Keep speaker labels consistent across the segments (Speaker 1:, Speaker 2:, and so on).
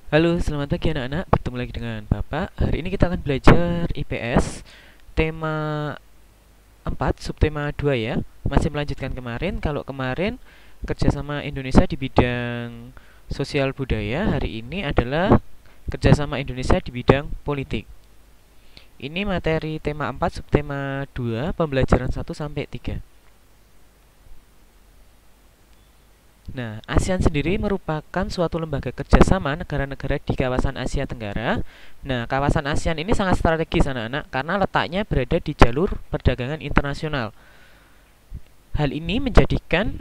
Speaker 1: Halo, selamat pagi anak-anak. Bertemu lagi dengan Bapak. Hari ini kita akan belajar IPS tema 4, subtema 2 ya. Masih melanjutkan kemarin. Kalau kemarin kerjasama Indonesia di bidang sosial budaya, hari ini adalah kerjasama Indonesia di bidang politik. Ini materi tema 4, subtema 2, pembelajaran 1 sampai 3. Nah, ASEAN sendiri merupakan suatu lembaga kerjasama negara-negara di kawasan Asia Tenggara. Nah, kawasan ASEAN ini sangat strategis anak-anak karena letaknya berada di jalur perdagangan internasional. Hal ini menjadikan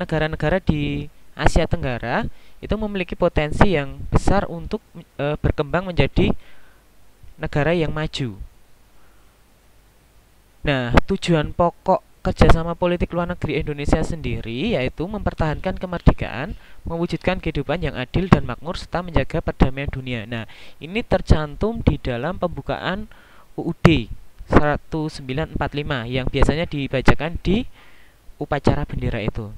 Speaker 1: negara-negara di Asia Tenggara itu memiliki potensi yang besar untuk berkembang menjadi negara yang maju. Nah, tujuan pokok kerjasama politik luar negeri Indonesia sendiri yaitu mempertahankan kemerdekaan, mewujudkan kehidupan yang adil dan makmur, serta menjaga perdamaian dunia. Nah, ini tercantum di dalam pembukaan UUD 1945 yang biasanya dibacakan di upacara bendera itu.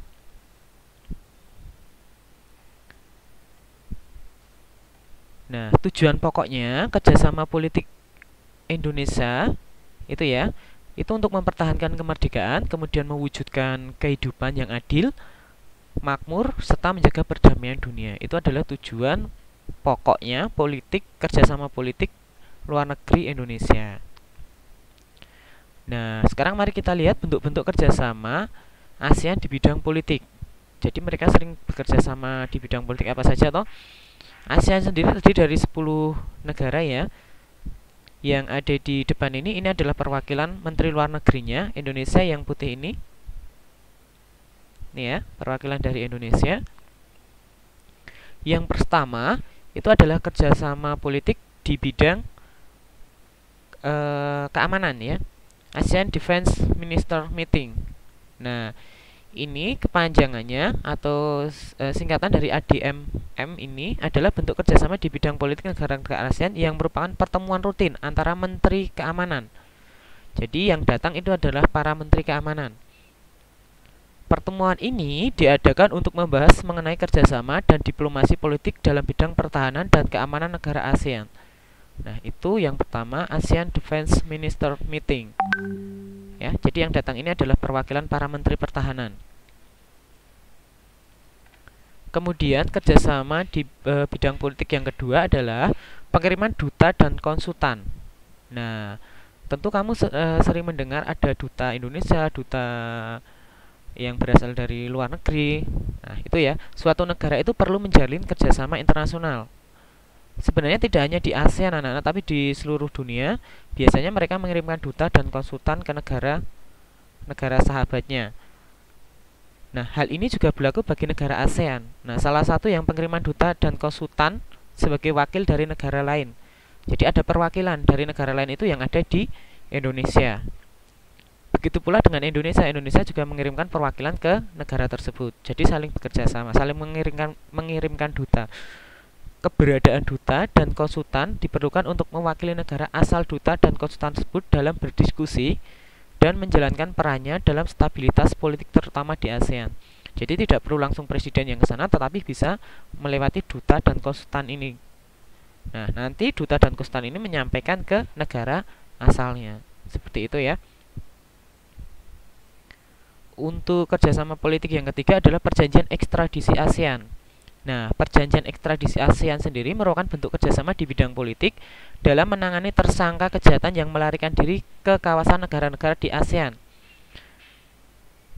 Speaker 1: Nah, tujuan pokoknya kerjasama politik Indonesia itu ya, itu untuk mempertahankan kemerdekaan, kemudian mewujudkan kehidupan yang adil, makmur, serta menjaga perdamaian dunia. Itu adalah tujuan pokoknya politik kerjasama politik luar negeri Indonesia. Nah, sekarang mari kita lihat bentuk-bentuk kerjasama ASEAN di bidang politik. Jadi mereka sering bekerja sama di bidang politik apa saja toh? ASEAN sendiri terdiri dari 10 negara ya. Yang ada di depan ini adalah perwakilan menteri luar negerinya Indonesia yang putih ini. Ini ya, perwakilan dari Indonesia. Yang pertama itu adalah kerjasama politik di bidang keamanan ya, ASEAN Defense Minister Meeting. Nah, ini kepanjangannya atau singkatan dari ADMM ini adalah bentuk kerjasama di bidang politik negara-negara ASEAN yang merupakan pertemuan rutin antara menteri keamanan. Jadi yang datang itu adalah para menteri keamanan. Pertemuan ini diadakan untuk membahas mengenai kerjasama dan diplomasi politik dalam bidang pertahanan dan keamanan negara ASEAN. Nah, itu yang pertama, ASEAN Defense Minister Meeting. Ya, jadi yang datang ini adalah perwakilan para menteri pertahanan. Kemudian kerjasama di bidang politik yang kedua adalah pengiriman duta dan konsultan. Nah, tentu kamu sering mendengar ada duta Indonesia, duta yang berasal dari luar negeri. Nah, itu ya, suatu negara itu perlu menjalin kerjasama internasional. Sebenarnya tidak hanya di ASEAN anak-anak, tapi di seluruh dunia. Biasanya mereka mengirimkan duta dan konsultan ke negara sahabatnya. Nah, hal ini juga berlaku bagi negara ASEAN. Nah, salah satu yang pengiriman duta dan konsultan sebagai wakil dari negara lain. Jadi ada perwakilan dari negara lain itu yang ada di Indonesia. Begitu pula dengan Indonesia. Indonesia juga mengirimkan perwakilan ke negara tersebut. Jadi saling bekerja sama, saling mengirimkan duta. Keberadaan duta dan konsultan diperlukan untuk mewakili negara asal duta dan konsultan tersebut dalam berdiskusi dan menjalankan perannya dalam stabilitas politik terutama di ASEAN. Jadi tidak perlu langsung presiden yang ke sana, tetapi bisa melewati duta dan konsultan ini. Nah, nanti duta dan konsultan ini menyampaikan ke negara asalnya. Seperti itu ya. Untuk kerjasama politik yang ketiga adalah perjanjian ekstradisi ASEAN. Nah, perjanjian ekstradisi ASEAN sendiri merupakan bentuk kerjasama di bidang politik dalam menangani tersangka kejahatan yang melarikan diri ke kawasan negara-negara di ASEAN.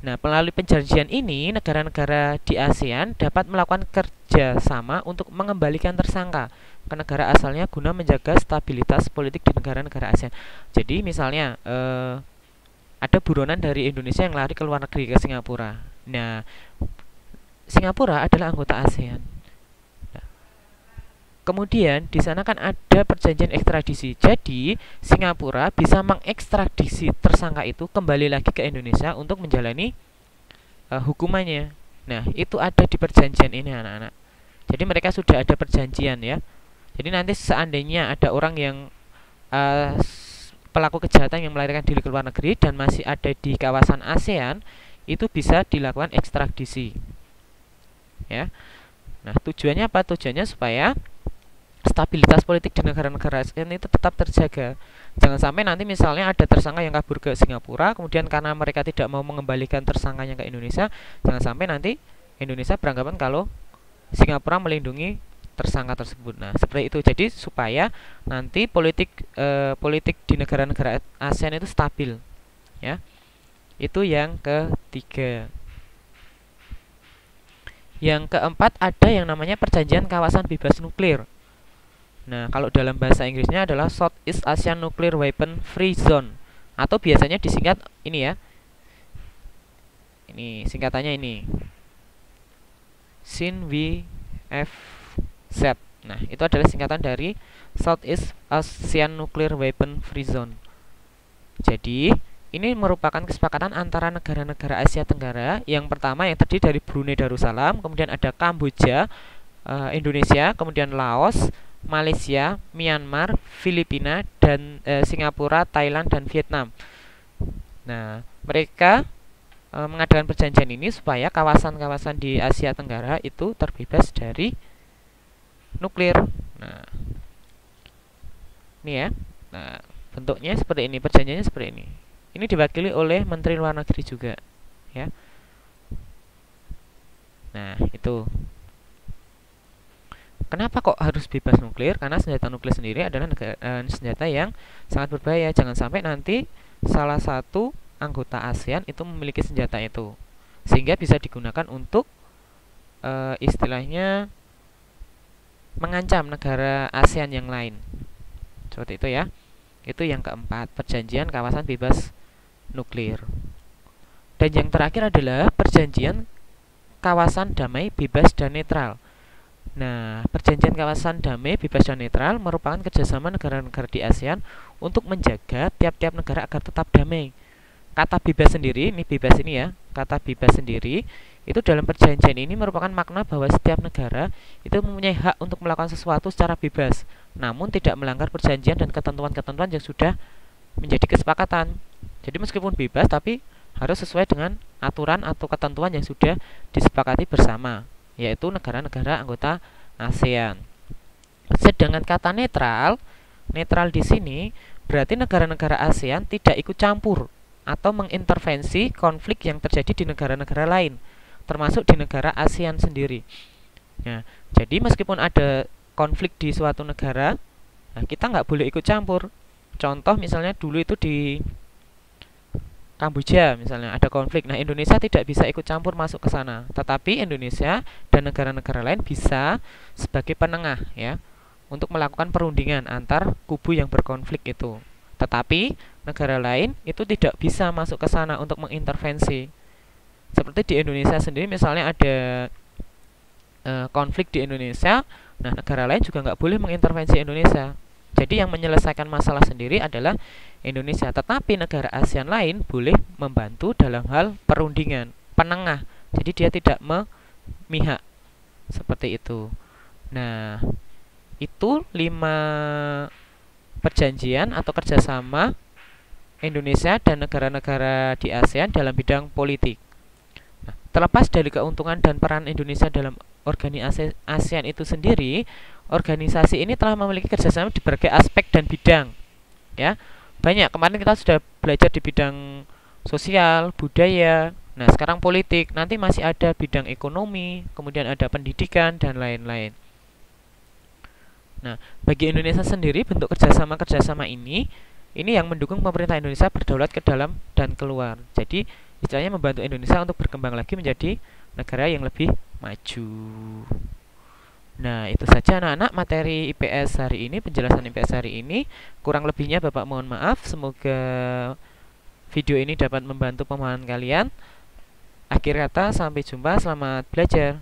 Speaker 1: Nah, melalui perjanjian ini, negara-negara di ASEAN dapat melakukan kerjasama untuk mengembalikan tersangka ke negara asalnya guna menjaga stabilitas politik di negara-negara ASEAN. Jadi, misalnya ada buronan dari Indonesia yang lari ke luar negeri ke Singapura. Nah, Singapura adalah anggota ASEAN. Nah, kemudian di sana kan ada perjanjian ekstradisi. Jadi Singapura bisa mengekstradisi tersangka itu kembali lagi ke Indonesia untuk menjalani hukumannya. Nah, itu ada di perjanjian ini anak-anak. Jadi mereka sudah ada perjanjian ya. Jadi nanti seandainya ada orang yang uh, pelaku kejahatan yang melarikan diri ke luar negeri dan masih ada di kawasan ASEAN, itu bisa dilakukan ekstradisi. Ya. Nah, tujuannya apa? Tujuannya supaya stabilitas politik di negara-negara ASEAN itu tetap terjaga. Jangan sampai nanti misalnya ada tersangka yang kabur ke Singapura, kemudian karena mereka tidak mau mengembalikan tersangkanya ke Indonesia, jangan sampai nanti Indonesia beranggapan kalau Singapura melindungi tersangka tersebut. Nah, seperti itu. Jadi supaya nanti politik di negara-negara ASEAN itu stabil, ya. Itu yang ketiga. Yang keempat ada yang namanya Perjanjian Kawasan Bebas Nuklir. Nah, kalau dalam bahasa Inggrisnya adalah Southeast Asian Nuclear Weapon Free Zone, atau biasanya disingkat ini ya. Ini singkatannya ini. SINWFZ. Nah, itu adalah singkatan dari Southeast Asian Nuclear Weapon Free Zone. Jadi, ini merupakan kesepakatan antara negara-negara Asia Tenggara. Yang pertama yang terdiri dari Brunei Darussalam, kemudian ada Kamboja, Indonesia, kemudian Laos, Malaysia, Myanmar, Filipina, dan Singapura, Thailand, dan Vietnam. Nah, mereka mengadakan perjanjian ini supaya kawasan-kawasan di Asia Tenggara itu terbebas dari nuklir. Nah, ini ya. Nah, bentuknya seperti ini, perjanjiannya seperti ini. Ini diwakili oleh Menteri Luar Negeri juga, ya. Nah, itu. Kenapa kok harus bebas nuklir? Karena senjata nuklir sendiri adalah senjata yang sangat berbahaya. Jangan sampai nanti salah satu anggota ASEAN itu memiliki senjata itu, sehingga bisa digunakan untuk istilahnya mengancam negara ASEAN yang lain. Seperti itu ya. Itu yang keempat, Perjanjian Kawasan Bebas Nuklir. Dan yang terakhir adalah Perjanjian Kawasan Damai Bebas dan Netral. Nah, Perjanjian Kawasan Damai Bebas dan Netral merupakan kerjasama negara-negara di ASEAN untuk menjaga tiap-tiap negara agar tetap damai. Kata bebas sendiri, ini bebas ini ya, kata bebas sendiri itu dalam perjanjian ini merupakan makna bahwa setiap negara itu mempunyai hak untuk melakukan sesuatu secara bebas, namun tidak melanggar perjanjian dan ketentuan-ketentuan yang sudah menjadi kesepakatan. Jadi meskipun bebas, tapi harus sesuai dengan aturan atau ketentuan yang sudah disepakati bersama, yaitu negara-negara anggota ASEAN. Sedangkan kata netral, netral di sini berarti negara-negara ASEAN tidak ikut campur atau mengintervensi konflik yang terjadi di negara-negara lain, termasuk di negara ASEAN sendiri. Nah, jadi meskipun ada konflik di suatu negara, nah kita nggak boleh ikut campur. Contoh misalnya dulu itu di Kamboja misalnya ada konflik. Nah, Indonesia tidak bisa ikut campur masuk ke sana, tetapi Indonesia dan negara-negara lain bisa sebagai penengah ya untuk melakukan perundingan antar kubu yang berkonflik itu. Tetapi negara lain itu tidak bisa masuk ke sana untuk mengintervensi. Seperti di Indonesia sendiri misalnya ada konflik di Indonesia, nah negara lain juga nggak boleh mengintervensi Indonesia. Jadi yang menyelesaikan masalah sendiri adalah Indonesia, tetapi negara ASEAN lain boleh membantu dalam hal perundingan, penengah. Jadi dia tidak memihak. Seperti itu. Nah, itu 5 perjanjian atau kerjasama Indonesia dan negara-negara di ASEAN dalam bidang politik. Nah, terlepas dari keuntungan dan peran Indonesia dalam organisasi ASEAN itu sendiri, organisasi ini telah memiliki kerjasama di berbagai aspek dan bidang. Ya, banyak. Kemarin kita sudah belajar di bidang sosial, budaya. Nah, sekarang politik. Nanti masih ada bidang ekonomi, kemudian ada pendidikan dan lain-lain. Nah, bagi Indonesia sendiri bentuk kerjasama ini yang mendukung pemerintah Indonesia berdaulat ke dalam dan keluar. Jadi istilahnya membantu Indonesia untuk berkembang lagi menjadi negara yang lebih maju. Nah, itu saja anak-anak materi IPS hari ini, penjelasan IPS hari ini. Kurang lebihnya Bapak mohon maaf. Semoga video ini dapat membantu pemahaman kalian. Akhir kata, sampai jumpa, selamat belajar.